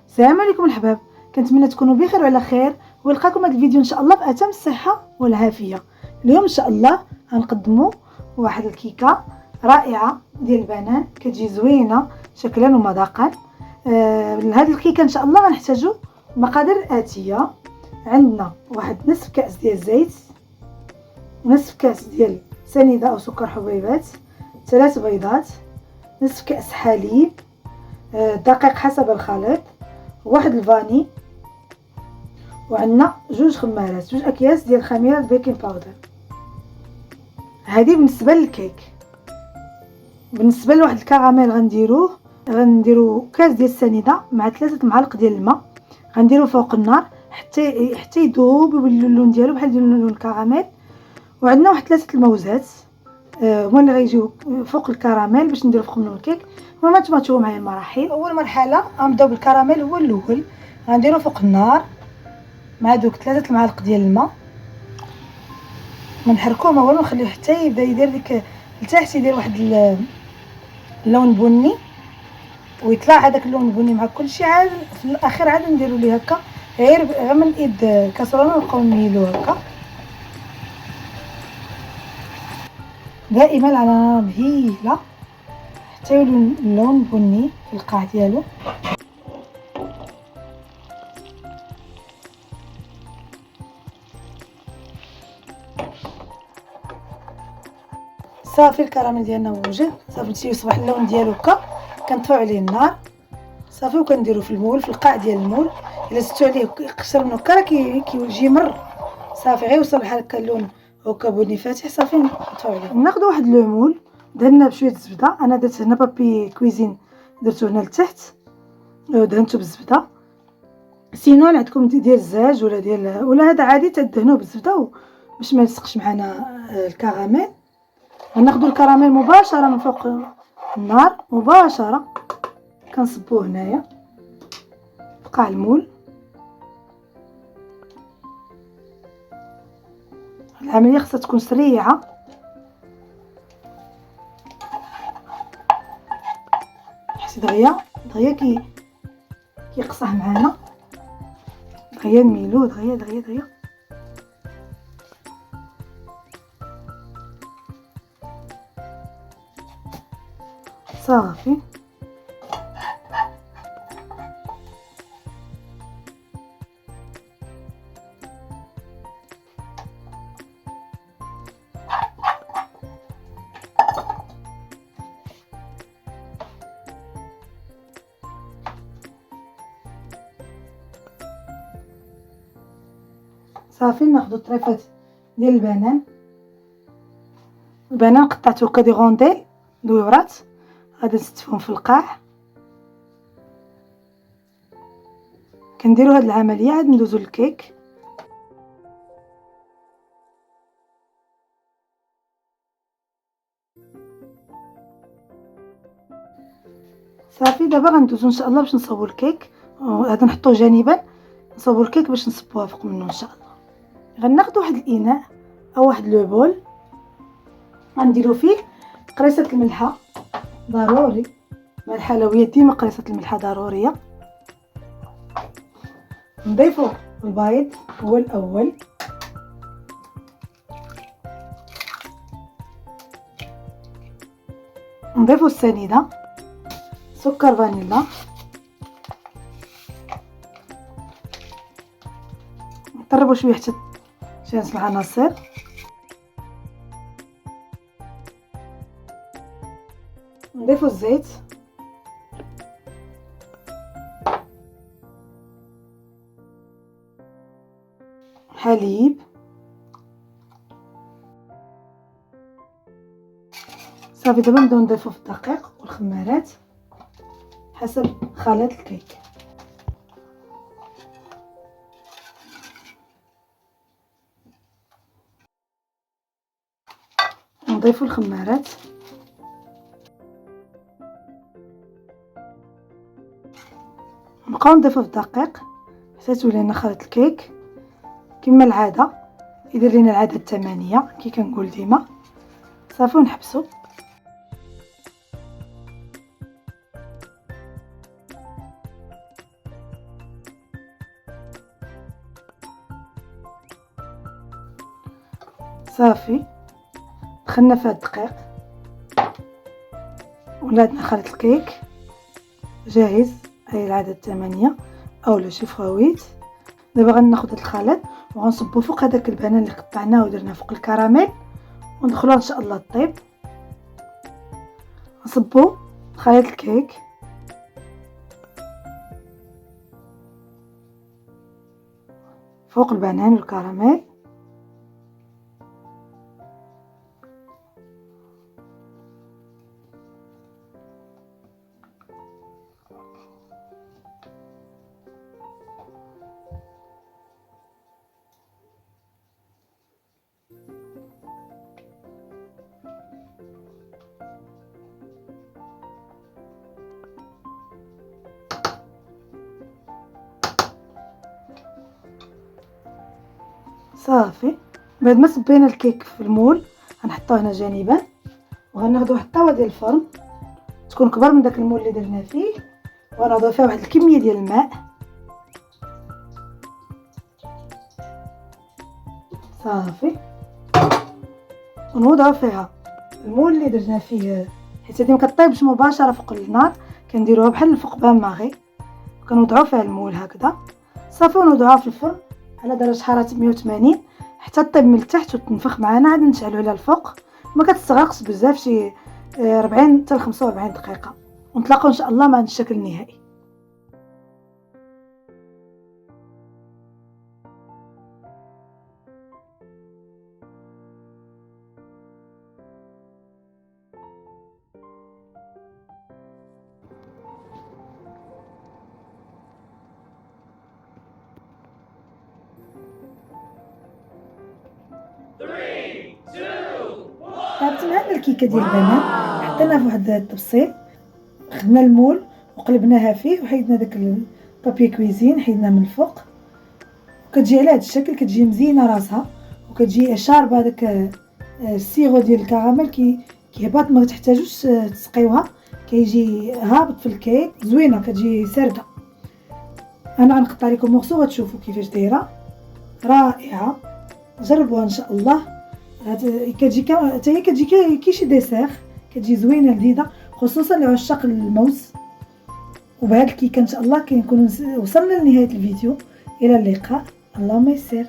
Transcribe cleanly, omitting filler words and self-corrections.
السلام عليكم الحباب، كنتمنى تكونوا بخير وعلى خير ونلقاكم هذا الفيديو ان شاء الله في اتم الصحه والعافيه. اليوم ان شاء الله غنقدموا واحد الكيكه رائعه ديال البنان كتجي زوينه شكلا ومذاقا. لهذه الكيكه ان شاء الله غنحتاجوا المقادير الاتيه. عندنا واحد نصف كاس ديال الزيت، نصف كاس ديال سنيده او سكر حبيبات، 3 بيضات، نصف كاس حليب، دقيق حسب الخليط، واحد الفاني، وعندنا 2 خمارات، 2 اكياس ديال خميره البيكنج باودر. هذه بالنسبه للكيك. بالنسبه لواحد الكراميل غنديرو كاس ديال السنيده مع 3 معالق ديال الماء، غنديرو فوق النار حتى يذوب ويولي اللون ديالو بحال ديال لون الكراميل. وعندنا واحد 3 الموزات هما اللي غيجيو فوق الكراميل باش نديرو فوقهم الكيك. المهم نتوما تشوفوا معايا المراحل. اول مرحله غنبداو بالكراميل، هو الاول غنديرو فوق النار مع دوك 3 المعالق ديال الماء، ما نحركوه ما والو، نخليوه حتى يبدا يدير ديك لتحت، يدير واحد اللون بني ويطلع هذاك اللون البني مع كلشي. عاد في الاخير عاد نديرو ليه هكا غير من ايد الكاسرونه ونبقاو نميلو هكا دائما على نار مهيله حتى يولي اللون بني في القاع ديالو. صافي الكراميل ديالنا وجد، صافي يصبح اللون ديالو هكا، كنطفيو عليه النار صافي وكنديرو في المول، في القاع ديال المول. الا زدتو عليه يقشر منو هكا راه كيجي مر، صافي غير يوصل بحال هكا اللون هكا بني فاتح صافي نطفيو عليه. ناخذ واحد لو مول دهنا بشويه الزبده، انا درت هنا بابي كويزين درتو هنا لتحت ودهنتو بالزبده. سينو عندكم ديال الزاج ولا هذا عادي تدهنوه بالزبده باش ما يلصقش معنا الكراميل. غناخذوا الكراميل مباشره من فوق النار، مباشره كنصبوه هنايا في قاع المول. العمليه خصها تكون سريعه، حيت دغيا كيقصح معانا، دغيا نميلو دغيا صافي. صافي ناخذ الطريفات ديال البنان قطعته هكا دي غونديل دويورات، غادي نستفهم في القاع. كنديروا هاد العمليه عاد ندوزو للكيك. صافي دابا غندوزو ان شاء الله باش نصاوبو الكيك. هذا نحطوه جانبا، نصاوبو الكيك باش نصبوها فوق منه ان شاء الله. غناخذ واحد الاناء او واحد لو بول، غنديرو فيه قريصه الملحه ضروري، مع الحلويات ديما قريصه الملحه ضروريه. نضيفو البيض هو الاول، نضيفو السنيده، سكر فانيلا، نطربو شويه حتى تجانس العناصر. نضيفو الزيت، حليب، صافي. دابا نبداو نضيفو في الدقيق والخمارات حسب خليط الكيك. نضيفو الخمارات، نبقاو نضيفو في الدقيق حتى تولي لنا خليط الكيك كما العاده، يدير لينا العدد 8 كي كنقول ديما. صافي ونحبسو. صافي دخلنا في هاد الدقيق، ولاتنا خليط الكيك جاهز، هاي العدد 8 اولا شيفراويت. دابا غناخد هاد الخليط وغنصبو فوق هداك البنان اللي قطعناه ودرنا فوق الكراميل وندخلوها ان شاء الله طيب. نصبو خليط الكيك فوق البنان والكراميل، صافي. بعد ما صبينا الكيك في المول غنحطوه هنا جانبا، وغناخدو واحد الطاوه ديال الفرن تكون كبر من داك المول اللي درنا فيه، ونوضعو فيها واحد الكميه ديال الماء صافي، ونوضعو فيها المول اللي درنا فيه، حيت هادي مكطيبش مباشره فوق النار، كنديروها بحال الفوق بان ماغي، كنوضعو فيها المول هكذا صافي، ونوضعوها في الفرن على درجه حراره 180 حتى طيب من التحت وتنفخ معانا، عاد نشعلو على الفوق، ما كتستغرقش بزاف، شي 40 حتى 45 دقيقه، ونتلاقاو ان شاء الله مع الشكل النهائي. طابت معنا الكيكه ديال البنان، حطيناها في واحد الطبسيل، خدنا المول وقلبناها فيه وحيدنا داك البابي كويزين حيدناه من الفوق، وكتجي على هذا الشكل، كتجي مزينه راسها وكتجي شاربه داك السيرو ديال الكراميل كيهبط، ما تحتاجوش تسقيوها، كيجي هابط في الكيك، زوينه كتجي سارده. انا غنقطع لكم مورسو وتشوفوا كيفاش دايره، رائعه، جربوها ان شاء الله. كتجي حتى هي كتجي كي شي ديسير، كتجي زوينه لذيذه خصوصا لعشاق الموز. وبهذه الكيكه ان شاء الله كنكونوا وصلنا لنهايه الفيديو. الى اللقاء، اللهم يسر.